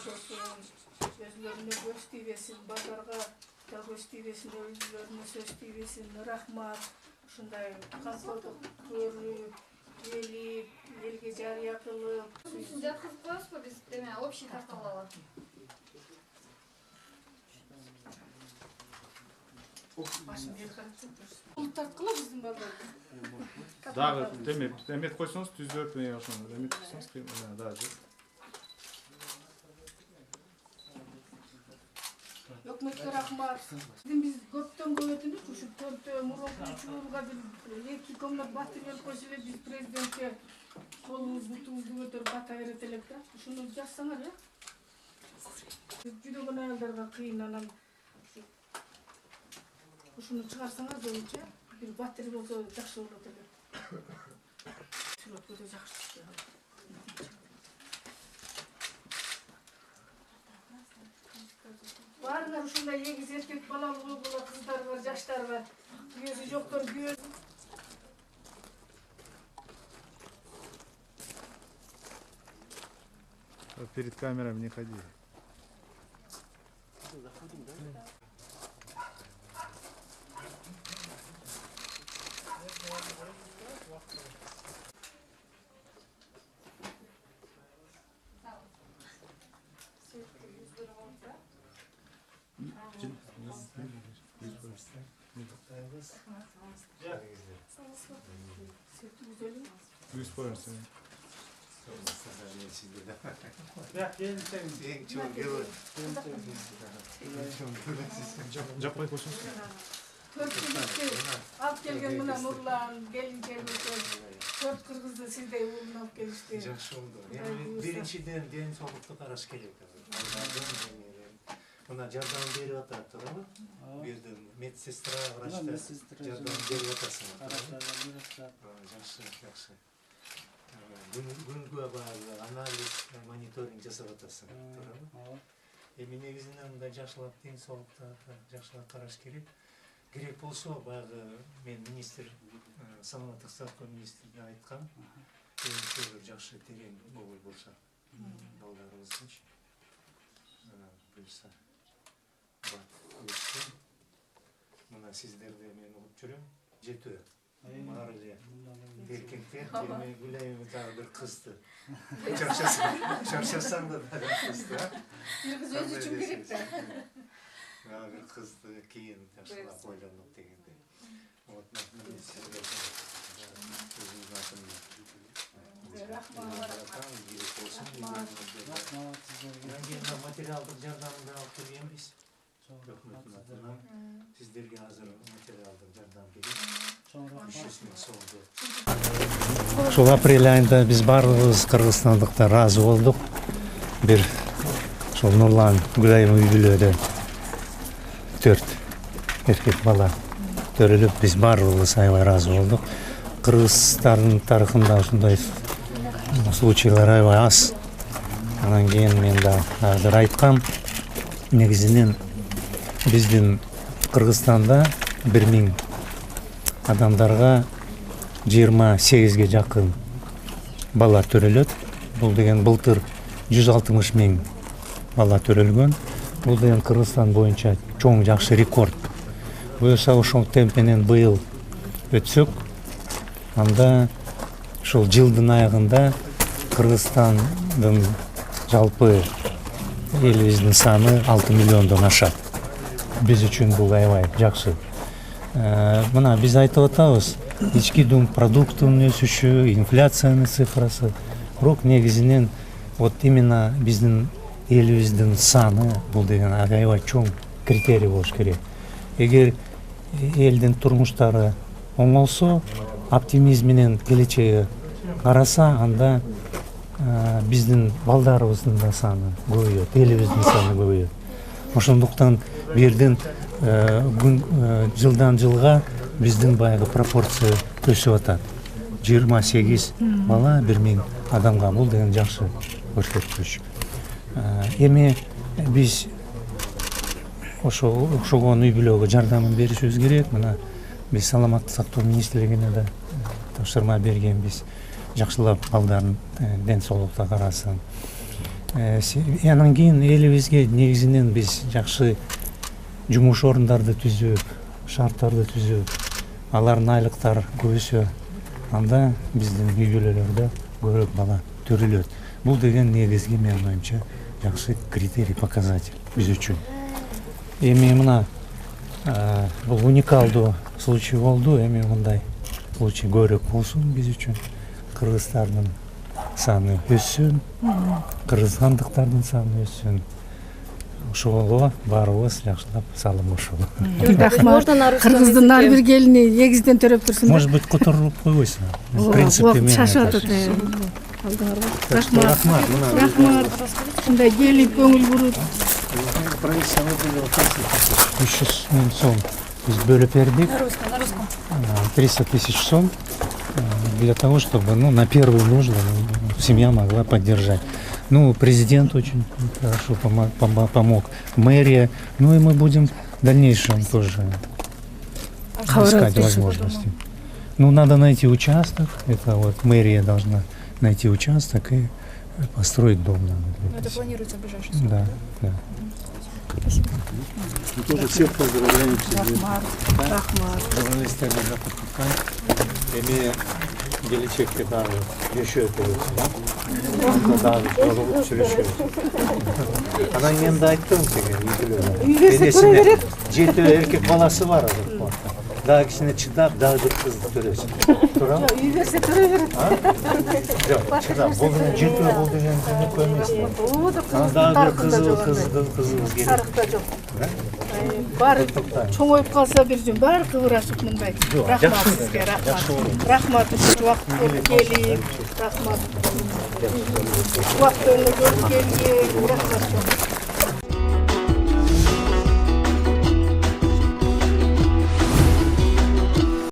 жашоосун, өзлөрүнө көз тийбесин, базарга да көз тийбесин, өзлөрүнө сөз тийбесин. Рахмат. Ушундай камкордук көрүп, элип, элге жарыя кылып. Сизди жаткызып коебузбу биз деме общий таркалалы? Башым ел каратып турсун. Бул тарткыла биздин балдар. Дагы демет койсоңуз түзөп ошону демет койсоңуз дагы. Өкмөткө рахмат. Биз көптөн көп өтүндүк, ушу төртөө мурунку учурга бир 2 комнат батыр берип койсо эле биз президентке колубуз бутубузду көтөрүп бата берет элек да. Ушуну жазсаңар, э? Жүдөгөн аялдарга кыйын, анан ушуну чыгарсаңар болчу, бир батыр болсо жакшы болот эле. Сүрөткө да жакшы чыгат. Баарыңар ушундай эгиз эркек балалуу болгула, кыздар бар, жаштар бар. Күйөөсү жоктор күйөөсү. Перед камерами не ходи. Yüz koyarsın. Жаппай койсоңуз. Төрт алып келген мына Нурлан, келин келбесе, 4 кыргызды сиздей уулун алып келишти. Жакшы болду. Биринчиден ден соолукту караш керек. Мына жардам берип атат, туурабы? Бу жерде медсестра, врачтар жардам берип атасың. Жакшы. Күнгө баары анализ, мониторинг жасап атасың, туурабы? Эми негизинен мындай жакшылап ден соолукту жакшылап караш керек. Керек болсо, баягы мен министр, саламаттык сактоо министрине айткам. Эми жакшы терең болбой болсо, балдарыбыз үчүн. Буюрса. Мына сиздерди мен угуп жүрөм. Жетүү. Баары эле эркектер, эми Гүлайым дагы бир кызды. Чарчасаң да дагы кызды, а? Бир кыз өзү үчүн керек да. Дагы бир кызды кийин жакшылап ойлонуп дегендей. Вот мен сиздерге өзүмдүн атымдан материалдык жардамды алып келгенбиз. Өкмөттүн атынан сиздерге азыр материалдык жардам берип, 300 000 сомду. Ушул апрель айында биз баарыбыз кыргызстандыктар ыраазы болдук. Бир ошол Нурлан Гүлайым үй бүлөдө 4 эркек бала төрөлүп, биз баарыбыз аябай ыраазы болдук. Кыргыздардын тарыхында ушундай случайлар аябай аз. Анан кийин мен да азыр айткам, негизинен биздин Кыргызстанда 1000 адамдарга 28ге жакын бала төрөлөт. Бул деген былтыр 160 000 бала төрөлгөн. Бул деген Кыргызстан боюнча чоң жакшы рекорд. Буюрса ошол темпенен быйыл өтсөк, анда ушул жылдын аягында Кыргызстандын жалпы элибиздин саны 6 миллиондон ашат. Биз үчүн бул аябай жакшы. Мына биз айтып атабыз, ички дум продуктунун өсүшү, инфляциянын цифрасы. Бирок негизинен вот именно биздин элибиздин саны бул деген аябай чоң критерий болуш керек. Эгер элдин турмуштары оңолсо, оптимизм менен келечеге караса, анда биздин балдарыбыздын да саны көбөйөт, элибиздин саны көбөйөт. Ошондуктан бирден жылдан жылга биздин баягы пропорция өсүп атат. 28 бала 1000 адамга, бул деген жакшы көрсөткүч. Эми биз ошогон үй бүлөгө жардамын беришибиз керек. Мына биз саламаттык сактоо министрлигине да тапшырма бергенбиз. Жакшылап балдарын ден соолукта карасын. Анан кийин элибизге негизинен биз жакшы жумуш орундарды түзүп, шарттарды түзүп, алардын айлыктары көбөйсө, анда биздин үй бүлөлөрдө көбүрөөк бала төрөлөт. Бул деген негизги менин оюмча жакшы критерий, показатель биз үчүн. Эми мына бул уникалдуу случай болду, эми мындай случай көбүрөөк болсун биз үчүн. Кыргыздардын саны өссүн, кыргызстандыктардын саны өссүн. Ошого баарыбыз жакшылап салым кошолу. Рахмат. Кыргыздын ар бир келини эгизден төрөп турсун. Может быть, которуп койбойсуң. В принципе, мен шашып атат. Рахмат. Рахмат. Ушундай келип көңүл буруп. 300 000 сом biz бөлүп бердик. 300 000 сом для того, чтобы на первые нужды семья могла поддержать. Ну, президент очень хорошо помог, мэрия. Ну и мы будем в дальнейшем тоже искать возможности. Ну, надо найти участок. Это вот мэрия должна найти участок и построить дом. Это планируется в ближайшее время. Да, да. Спасибо. Мы тоже всех поздравляем. Журналисттерге жакырткан эми келечекте дагы жашоо болот. Дагы сүйлөшөбүз. Анан мен да айттым сиңе үйдө. Жети эркек баласы бар азыр. Дагы кичине чыдап, дагы бир кызды төрөсүн. Туурабы? Үй берсе төрө берет. Жок, чыдап. Бул деген жетөө бул деген жөнөкөй эмес. Анан дагы бир кызыбыз керек. Тарыхта жок. Бар чоңоюп калса бир жөн баары кыбырашып мындай. Рахмат сизге, рахмат. Рахмат үчүн убакыт болуп келип, рахмат. Убактыңызды көрүп келип, рахмат.